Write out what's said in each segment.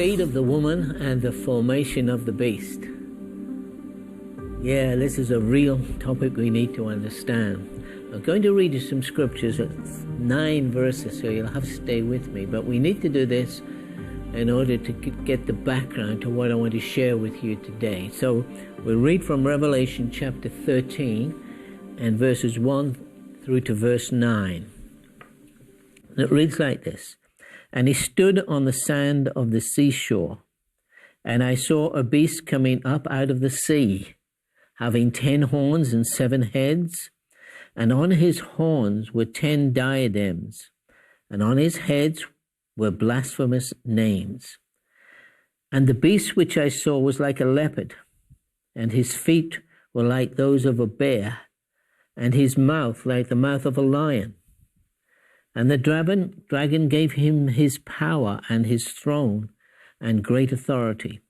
seed of the woman and the formation of the beast. Yeah, this is a real topic we need to understand. I'm going to read you some scriptures, 9 verses, so you'll have to stay with me. But we need to do this in order to get the background to what I want to share with you today. So we'll read from Revelation chapter 13 and verses 1 through to verse 9. It reads like this. And he stood on the sand of the seashore, and I saw a beast coming up out of the sea, having 10 horns and 7 heads, and on his horns were 10 diadems, and on his heads were blasphemous names. And the beast which I saw was like a leopard, and his feet were like those of a bear, and his mouth like the mouth of a lion. And the dragon gave him his power and his throne and great authority.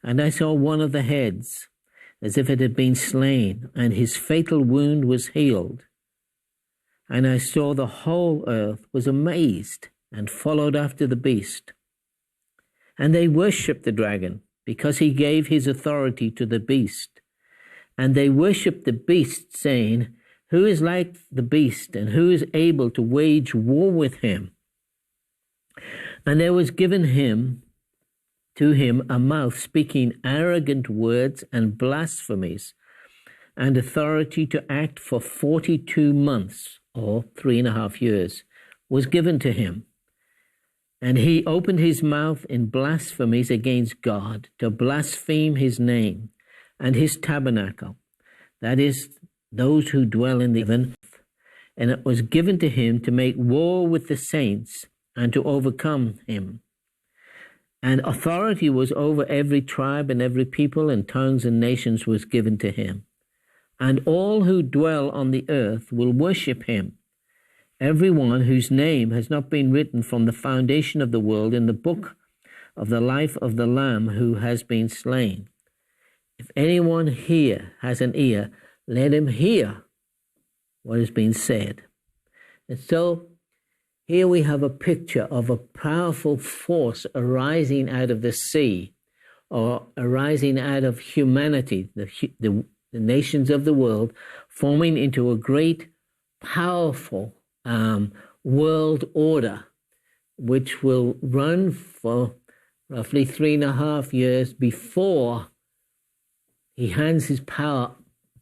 And I saw one of the heads, as if it had been slain, and his fatal wound was healed. And I saw the whole earth was amazed and followed after the beast. And they worshipped the dragon, because he gave his authority to the beast. And they worshipped the beast, saying, Who is like the beast, and who is able to wage war with him? And there was given to him a mouth speaking arrogant words and blasphemies, and authority to act for 42 months, or 3.5 years, was given to him. And he opened his mouth in blasphemies against God, to blaspheme his name and his tabernacle, that is, those who dwell in the heaven. And it was given to him to make war with the saints and to overcome him. And authority was over every tribe and every people and tongues and nations was given to him. And all who dwell on the earth will worship him, everyone whose name has not been written from the foundation of the world in the book of the life of the Lamb who has been slain. If anyone here has an ear, let him hear what has been said. And so here we have a picture of a powerful force arising out of the sea, or arising out of humanity, the nations of the world, forming into a great, powerful world order, which will run for roughly 3.5 years before he hands his power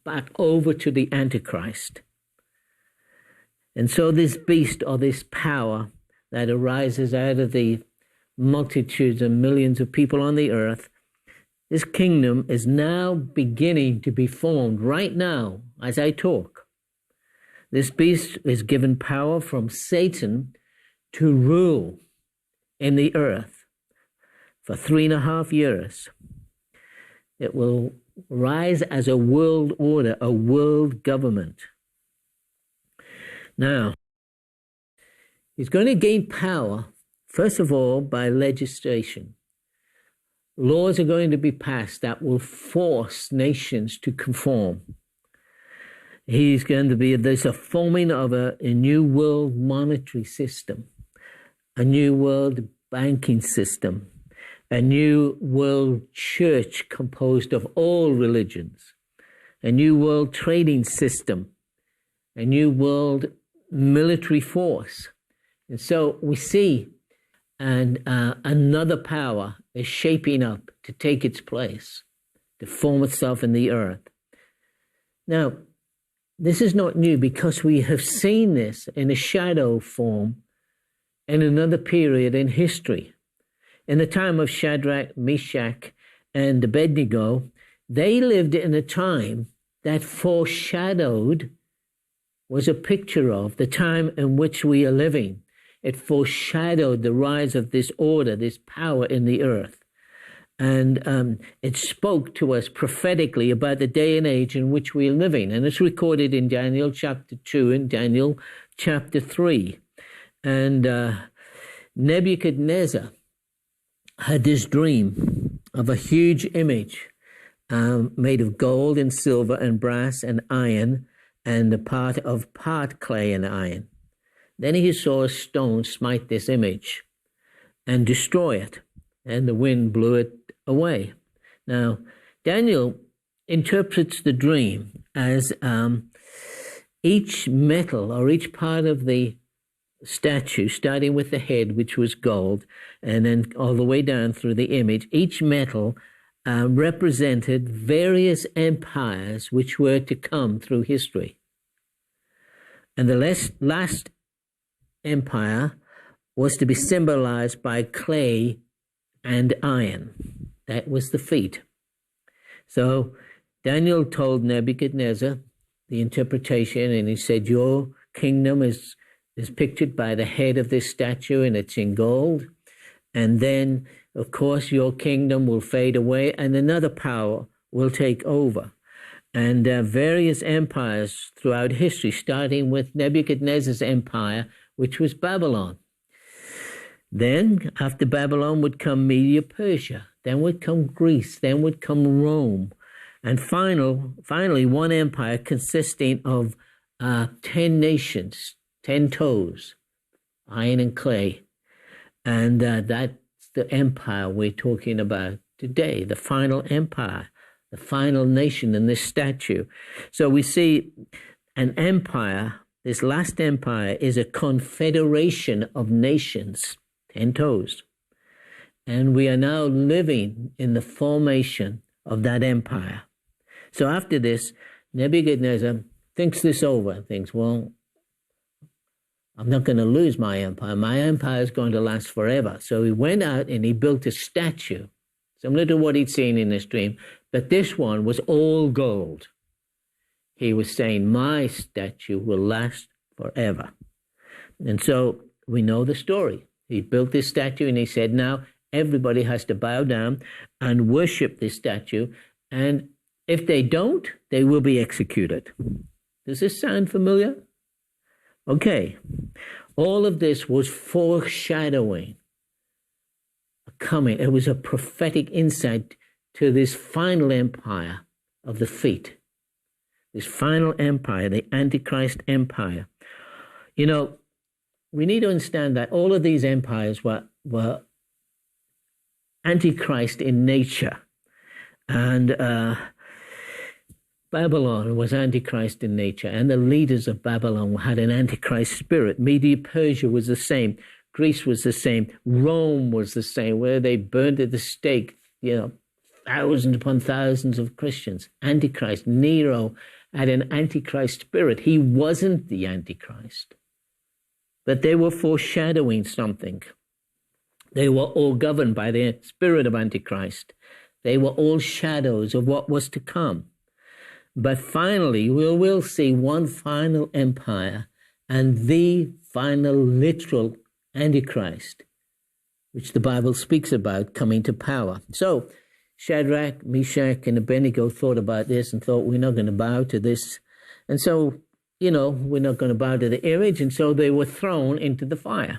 back over to the Antichrist. And so this beast, or this power that arises out of the multitudes and millions of people on the earth, this kingdom is now beginning to be formed right now as I talk. This beast is given power from Satan to rule in the earth for 3.5 years. It will rise as a world order, a world government. Now, he's going to gain power, first of all, by legislation. Laws are going to be passed that will force nations to conform. There's a forming of a new world monetary system, a new world banking system, a new world church composed of all religions, a new world trading system, a new world military force. And so we see another power is shaping up to take its place, to form itself in the earth. Now, this is not new because we have seen this in a shadow form in another period in history. In the time of Shadrach, Meshach, and Abednego, they lived in a time that foreshadowed, was a picture of the time in which we are living. It foreshadowed the rise of this order, this power in the earth. And it spoke to us prophetically about the day and age in which we are living. And it's recorded in Daniel chapter 2 and Daniel chapter 3. And Nebuchadnezzar had this dream of a huge image made of gold and silver and brass and iron, and a part clay and iron. Then he saw a stone smite this image and destroy it. and the wind blew it away. Now, Daniel interprets the dream as each metal or each part of the statue, starting with the head, which was gold, and then all the way down through the image, each metal represented various empires which were to come through history. And the last empire was to be symbolized by clay and iron. That was the feet. So Daniel told Nebuchadnezzar the interpretation, and he said, your kingdom is pictured by the head of this statue, and it's in gold. And then, of course, your kingdom will fade away, and another power will take over. And various empires throughout history, starting with Nebuchadnezzar's empire, which was Babylon. Then, after Babylon would come Media Persia. Then would come Greece. Then would come Rome. And finally, one empire consisting of 10 nations, 10 toes, iron and clay. And that's the empire we're talking about today, the final empire, the final nation in this statue. So we see an empire, this last empire is a confederation of nations, 10 toes. And we are now living in the formation of that empire. So after this, Nebuchadnezzar thinks this over and thinks, well, I'm not going to lose my empire. My empire is going to last forever. So he went out and he built a statue, similar to what he'd seen in his dream, but this one was all gold. He was saying, my statue will last forever. And so we know the story. He built this statue and he said, now everybody has to bow down and worship this statue. And if they don't, they will be executed. Does this sound familiar? Okay. All of this was foreshadowing coming. It was a prophetic insight to this final empire of the feet. This final empire, the Antichrist empire. You know, we need to understand that all of these empires were Antichrist in nature. And Babylon was Antichrist in nature, and the leaders of Babylon had an Antichrist spirit. Media Persia was the same. Greece was the same. Rome was the same, where they burned at the stake, thousands upon thousands of Christians. Antichrist. Nero had an Antichrist spirit. He wasn't the Antichrist, but they were foreshadowing something. They were all governed by the spirit of Antichrist. They were all shadows of what was to come. But finally, we will see one final empire and the final literal Antichrist, which the Bible speaks about coming to power. So Shadrach, Meshach, and Abednego thought about this and thought, we're not going to bow to this. And so, we're not going to bow to the image. And so they were thrown into the fire.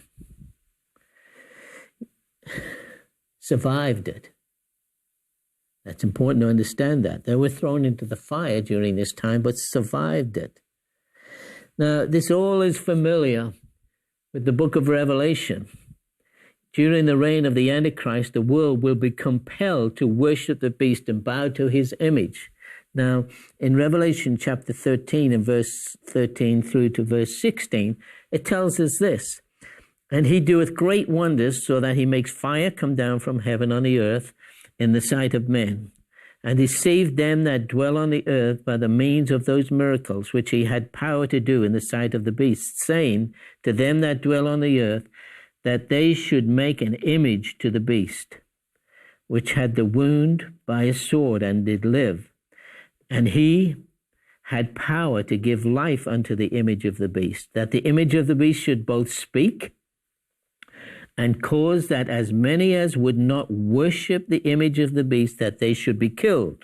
Survived it. That's important to understand that. They were thrown into the fire during this time, but survived it. Now, this all is familiar with the book of Revelation. During the reign of the Antichrist, the world will be compelled to worship the beast and bow to his image. Now, in Revelation chapter 13 and verse 13 through to verse 16, it tells us this. And he doeth great wonders, so that he makes fire come down from heaven on the earth in the sight of men, and deceived them that dwell on the earth by the means of those miracles which he had power to do in the sight of the beast, saying to them that dwell on the earth, that they should make an image to the beast, which had the wound by a sword and did live. And he had power to give life unto the image of the beast, that the image of the beast should both speak and cause that as many as would not worship the image of the beast, that they should be killed.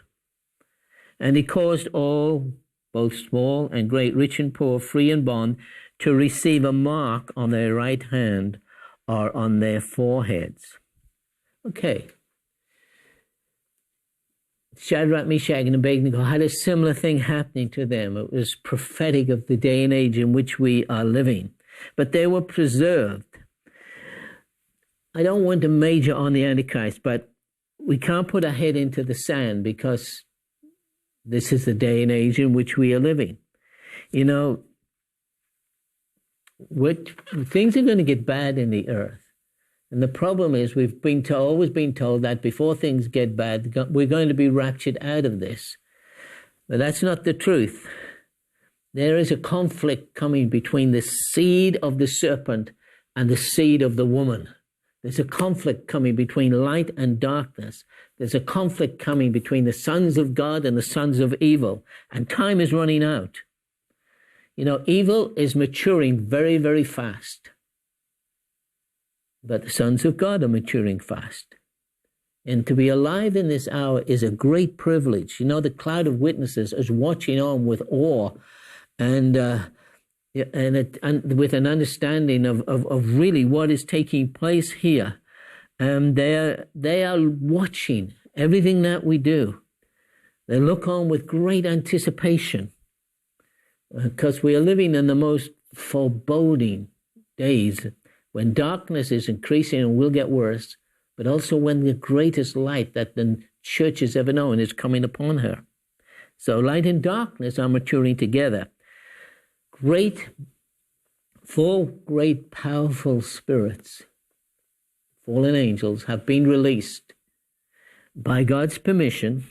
And he caused all, both small and great, rich and poor, free and bond, to receive a mark on their right hand or on their foreheads. Okay. Shadrach, Meshach, and Abednego had a similar thing happening to them. It was prophetic of the day and age in which we are living. But they were preserved. I don't want to major on the Antichrist, but we can't put our head into the sand because this is the day and age in which we are living. You know, things are going to get bad in the earth. And the problem is we've always been told that before things get bad, we're going to be raptured out of this. But that's not the truth. There is a conflict coming between the seed of the serpent and the seed of the woman. There's a conflict coming between light and darkness. There's a conflict coming between the sons of God and the sons of evil. And time is running out. You know, evil is maturing very, very fast. But the sons of God are maturing fast. And to be alive in this hour is a great privilege. You know, the cloud of witnesses is watching on with awe and with an understanding of really what is taking place here. They are watching everything that we do. They look on with great anticipation because we are living in the most foreboding days when darkness is increasing and will get worse, but also when the greatest light that the church has ever known is coming upon her. So light and darkness are maturing together. Four great powerful spirits, fallen angels, have been released by God's permission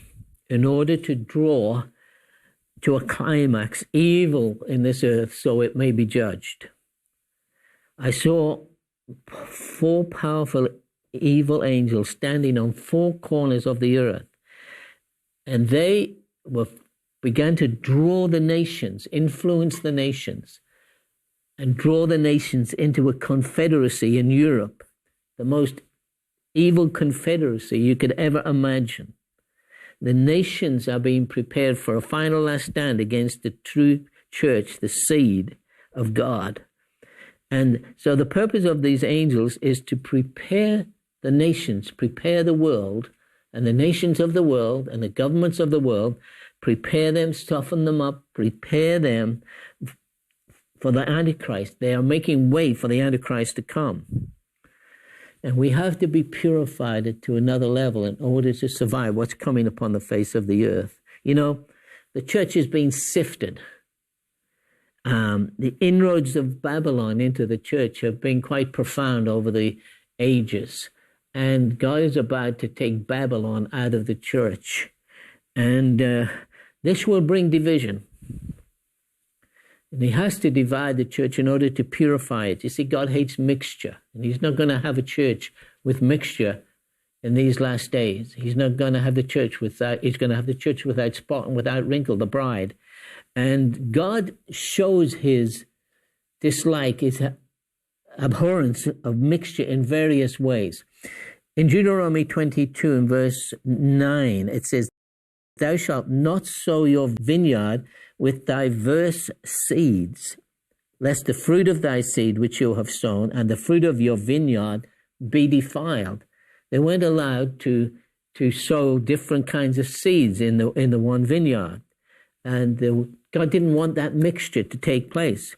in order to draw to a climax evil in this earth so it may be judged. I saw 4 powerful evil angels standing on 4 corners of the earth, and they began to draw the nations, influence the nations, and draw the nations into a confederacy in Europe, the most evil confederacy you could ever imagine. The nations are being prepared for a final last stand against the true church, the seed of God. And so the purpose of these angels is to prepare the nations, prepare the world, and the nations of the world and the governments of the world, prepare them, soften them up, prepare them for the Antichrist. They are making way for the Antichrist to come. And we have to be purified to another level in order to survive what's coming upon the face of the earth. You know, the church is being sifted. The inroads of Babylon into the church have been quite profound over the ages. And God is about to take Babylon out of the church. And this will bring division. And he has to divide the church in order to purify it. You see, God hates mixture. And he's not going to have a church with mixture in these last days. He's not going to have the church without, he's going to have the church without spot and without wrinkle, the bride. And God shows his dislike, his abhorrence of mixture in various ways. In Deuteronomy 22 and verse 9, it says, "Thou shalt not sow your vineyard with diverse seeds, lest the fruit of thy seed which you have sown and the fruit of your vineyard be defiled." They weren't allowed to sow different kinds of seeds in the one vineyard. And God didn't want that mixture to take place.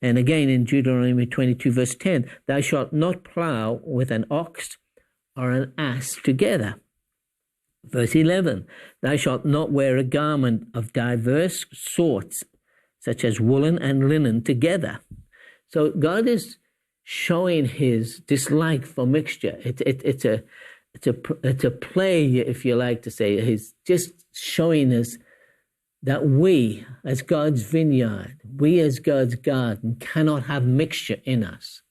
And again in Deuteronomy 22 verse 10, "Thou shalt not plow with an ox or an ass together." Verse 11, "Thou shalt not wear a garment of diverse sorts, such as woolen and linen together." So God is showing his dislike for mixture. It's a play, if you like to say. He's just showing us that we, as God's vineyard, we as God's garden, cannot have mixture in us.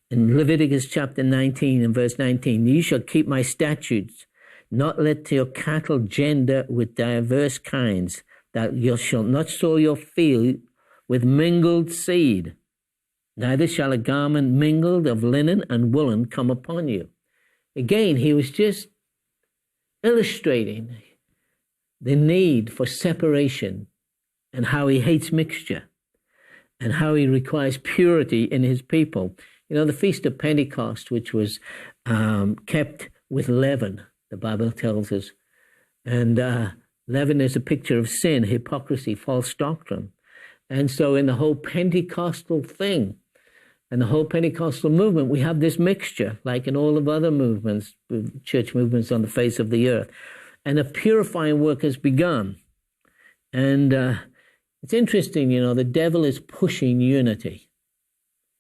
In Leviticus chapter 19 and verse 19, "You shall keep my statutes, not let your cattle gender with diverse kinds, that you shall not sow your field with mingled seed. Neither shall a garment mingled of linen and woolen come upon you." Again, he was just illustrating the need for separation and how he hates mixture and how he requires purity in his people. You know, the Feast of Pentecost, which was kept with leaven, the Bible tells us. And leaven is a picture of sin, hypocrisy, false doctrine. And so in the whole Pentecostal thing, And the whole Pentecostal movement, we have this mixture, like in all of other movements, church movements on the face of the earth. And a purifying work has begun. And it's interesting, the devil is pushing unity.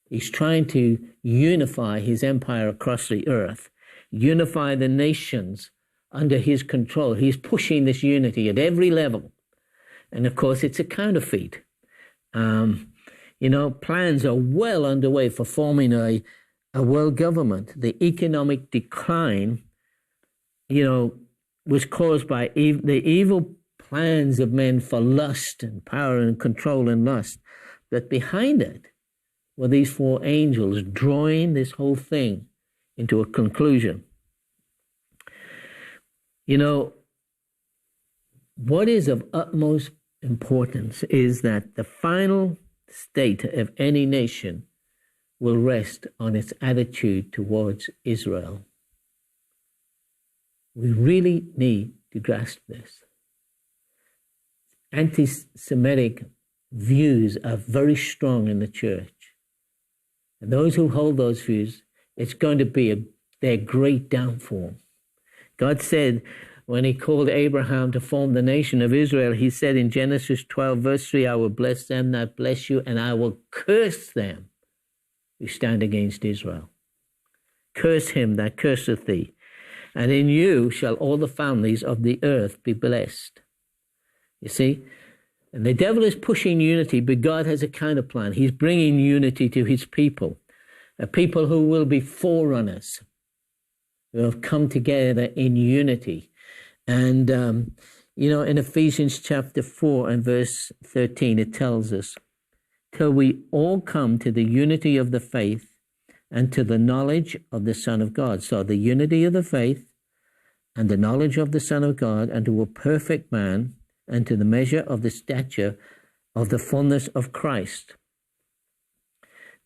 He's trying to unify his empire across the earth, unify the nations under his control. He's pushing this unity at every level. And of course, it's a counterfeit. Plans are well underway for forming a world government. The economic decline, was caused by the evil plans of men for lust and power and control and lust. But behind it were these four angels drawing this whole thing into a conclusion. What is of utmost importance is that the final state of any nation will rest on its attitude towards Israel. We really need to grasp this. Anti-Semitic views are very strong in the church. And those who hold those views, it's going to be their great downfall. God said, when he called Abraham to form the nation of Israel, he said in Genesis 12, verse 3, I will bless them that bless you, and I will curse them who stand against Israel. Curse him that curseth thee, and in you shall all the families of the earth be blessed. You see? And the devil is pushing unity, but God has a counter plan. He's bringing unity to his people, a people who will be forerunners, who have come together in unity. And, in Ephesians chapter 4 and verse 13, it tells us, till we all come to the unity of the faith and to the knowledge of the Son of God. So the unity of the faith and the knowledge of the Son of God, and to a perfect man, and to the measure of the stature of the fullness of Christ.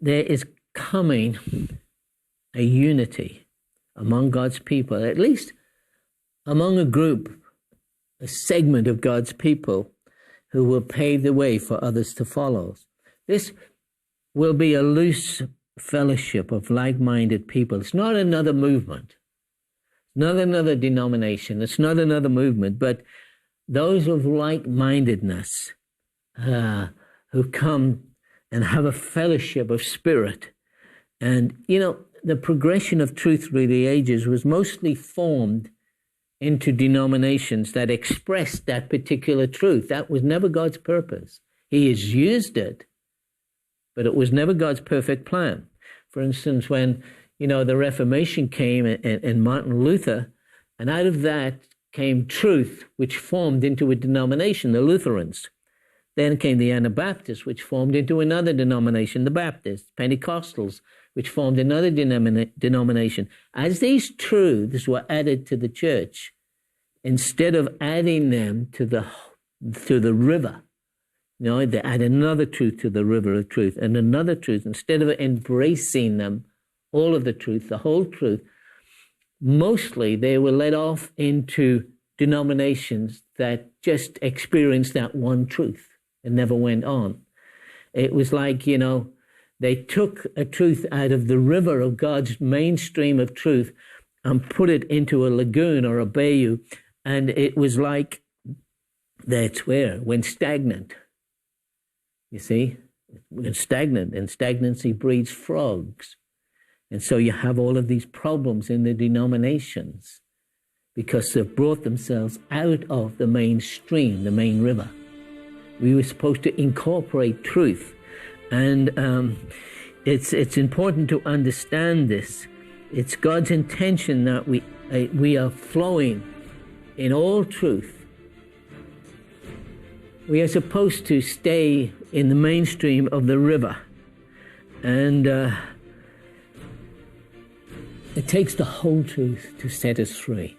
There is coming a unity among God's people, at least among a group, a segment of God's people who will pave the way for others to follow. This will be a loose fellowship of like-minded people. It's not another movement, not another denomination, it's not another movement, but those of like-mindedness who come and have a fellowship of spirit. And, the progression of truth through the ages was mostly formed into denominations that expressed that particular truth. That was never God's purpose. He has used it, but it was never God's perfect plan. For instance, when, the Reformation came and Martin Luther, and out of that came truth, which formed into a denomination, the Lutherans. Then came the Anabaptists, which formed into another denomination, the Baptists, Pentecostals, which formed another denomination. As these truths were added to the church, instead of adding them to the river, they add another truth to the river of truth, and another truth. Instead of embracing them, all of the truth, the whole truth, mostly they were led off into denominations that just experienced that one truth and never went on. It was like, they took a truth out of the river of God's mainstream of truth and put it into a lagoon or a bayou, and it was like, that's where, when stagnant. You see, when stagnant, and stagnancy breeds frogs. And so you have all of these problems in the denominations because they've brought themselves out of the mainstream, the main river. We were supposed to incorporate truth. And it's important to understand this. It's God's intention that we are flowing in all truth. We are supposed to stay in the mainstream of the river. And it takes the whole truth to set us free.